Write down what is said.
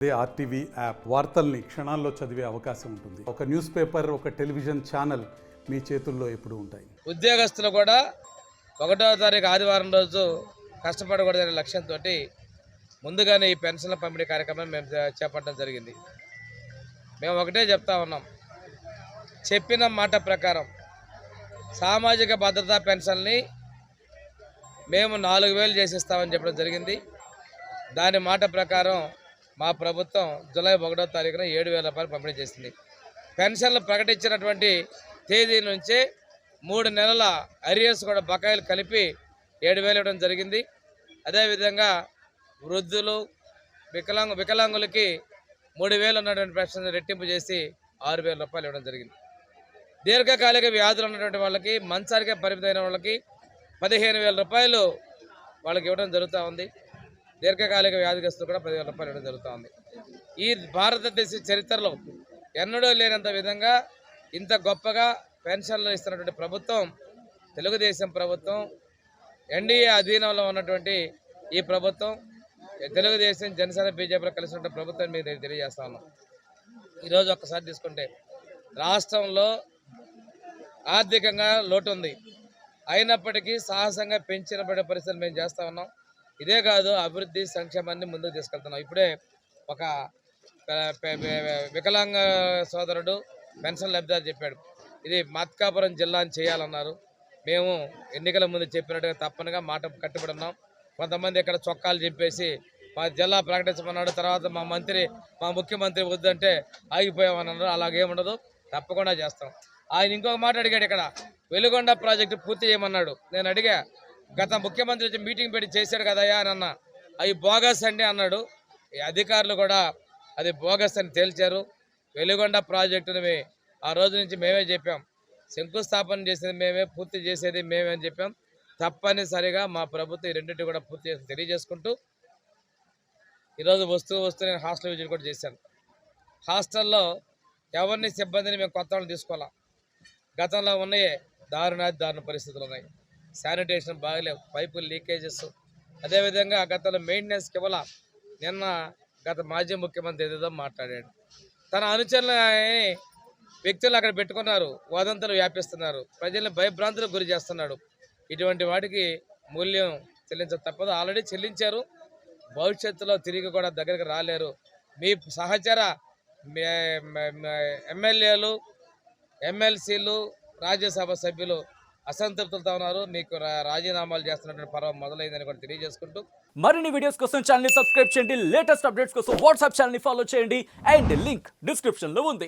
RTV app వార్తల్ని క్షణాల్లో చదివే అవకాశం ఉంటుంది. ఒక న్యూస్ పేపర్, ఒక టెలివిజన్ ఛానల్ మీ చేతుల్లో ఎప్పుడూ ఉంటాయి. ఉద్యోగస్తులు కూడా 1వ తారీఖు ఆదివారం రోజు కష్టపడకూడదనే లక్ష్యంతో ముందుగానే ఈ పెన్షన్ల పంపిణీ కార్యక్రమం మేము చేపట్టడం జరిగింది. మేము ఒకటే చెప్తా ఉన్నాం, చెప్పిన మాట ప్రకారం సామాజిక భద్రతా పెన్షన్ని మేము 4,000 చేసిస్తామని చెప్పడం జరిగింది. దాని మాట ప్రకారం మా ప్రభుత్వం జూలై 1వ తారీఖున 7,000 రూపాయలు పంపిణీ చేసింది. పెన్షన్లు ప్రకటించినటువంటి తేదీ నుంచే 3 నెలల అరియర్స్ కూడా బకాయిలు కలిపి 7,000 ఇవ్వడం జరిగింది. అదేవిధంగా వృద్ధులు, వికలాంగులకి 3,000 ఉన్నటువంటి పెన్షన్ రెట్టింపు చేసి 6,000 రూపాయలు ఇవ్వడం జరిగింది. దీర్ఘకాలిక వ్యాధులు ఉన్నటువంటి వాళ్ళకి, మంచానికే పరిమితమైన వాళ్ళకి 15,000 రూపాయలు వాళ్ళకి ఇవ్వడం జరుగుతూ ఉంది. దీర్ఘకాలిక వ్యాధిగ్రస్తులు కూడా 10,000 రూపాయలు ఇవ్వడం జరుగుతూ ఉంది. ఈ భారతదేశ చరిత్రలో ఎన్నడూ లేనంత విధంగా ఇంత గొప్పగా పెన్షన్లు ఇస్తున్నటువంటి ప్రభుత్వం తెలుగుదేశం ప్రభుత్వం. ఎన్డీఏ అధీనంలో ఉన్నటువంటి ఈ ప్రభుత్వం తెలుగుదేశం, జనసేన, బీజేపీలో కలిసినటువంటి ప్రభుత్వం మీకు తెలియజేస్తా ఉన్నాం. ఈరోజు ఒక్కసారి తీసుకుంటే రాష్ట్రంలో ఆర్థికంగా లోటు ఉంది. అయినప్పటికీ సాహసంగా పెంచిన పరిస్థితులు మేము చేస్తూ ఉన్నాం. ఇదే కాదు, అభివృద్ధి సంక్షేమాన్ని ముందుకు తీసుకెళ్తున్నాం. ఇప్పుడే ఒక వికలాంగ సోదరుడు పెన్షన్ లబ్ధిదారు చెప్పాడు, ఇది మత్కాపురం జిల్లాని చేయాలన్నారు. మేము ఎన్నికల ముందు చెప్పినట్టుగా తప్పనిగా మాట కట్టుబడి ఉన్నాం. కొంతమంది ఇక్కడ చొక్కాలు చెప్పేసి మా జిల్లా ప్రకటించమన్నాడు. తర్వాత మా ముఖ్యమంత్రి వద్దంటే ఆగిపోయామన్నారు. అలాగేముండదు, తప్పకుండా చేస్తాం. ఆయన ఇంకొక మాట అడిగాడు, ఇక్కడ వెలుగొండ ప్రాజెక్టు పూర్తి చేయమన్నాడు. నేను అడిగా, గత ముఖ్యమంత్రి వచ్చి మీటింగ్ పెట్టి చేశాడు కదయ్యా అని అన్న. అవి బోగస్ అండి అన్నాడు. ఈ అధికారులు కూడా అది బోగస్ అని తేల్చారు. వెలుగొండ ప్రాజెక్టుని ఆ రోజు నుంచి మేమే చెప్పాం, శంకుస్థాపన చేసేది మేమే, పూర్తి చేసేది మేమే అని చెప్పాం. తప్పనిసరిగా మా ప్రభుత్వం ఈ రెండింటి కూడా పూర్తి చేసి తెలియజేసుకుంటూ ఈరోజు వస్తూ నేను హాస్టల్ విజిట్ కూడా చేశాను. హాస్టల్లో ఎవరిని సిబ్బందిని మేము కొత్త వాళ్ళని తీసుకోవాలా. గతంలో ఉన్నాయే దారుణ పరిస్థితులు ఉన్నాయి. శానిటేషన్ బాగలేవు, పైపులు లీకేజెస్. అదేవిధంగా గతంలో మెయింటెనెన్స్కి ఇవ్వాల. నిన్న గత మాజీ ముఖ్యమంత్రి ఏదేదో మాట్లాడాడు. తన అనుచరుల వ్యక్తులు అక్కడ పెట్టుకున్నారు, వదంతులు వ్యాపిస్తున్నారు, ప్రజల్ని భయభ్రాంతులకు గురి చేస్తున్నాడు. ఇటువంటి వాటికి మూల్యం చెల్లించ తప్పదు. ఆల్రెడీ చెల్లించారు, భవిష్యత్తులో తిరిగి కూడా దగ్గరికి రాలేరు. మీ సహచర ఎమ్మెల్యేలు, ఎమ్మెల్సీలు, రాజ్యసభ సభ్యులు అసంతృప్తులతో ఉన్నారు. మీకు రాజీనామాలు చేస్తున్నటువంటి పర్వం మొదలైందని కూడా తెలియజేసుకుంటూ మరిన్ని వీడియోస్ కోసం ఛానల్ ని సబ్స్క్రైబ్ చేయండి. లేటెస్ట్ అప్డేట్స్ కోసం వాట్సాప్ ఛానల్ ని ఫాలో చేయండి. అండ్ లింక్ డిస్క్రిప్షన్ లో ఉంది.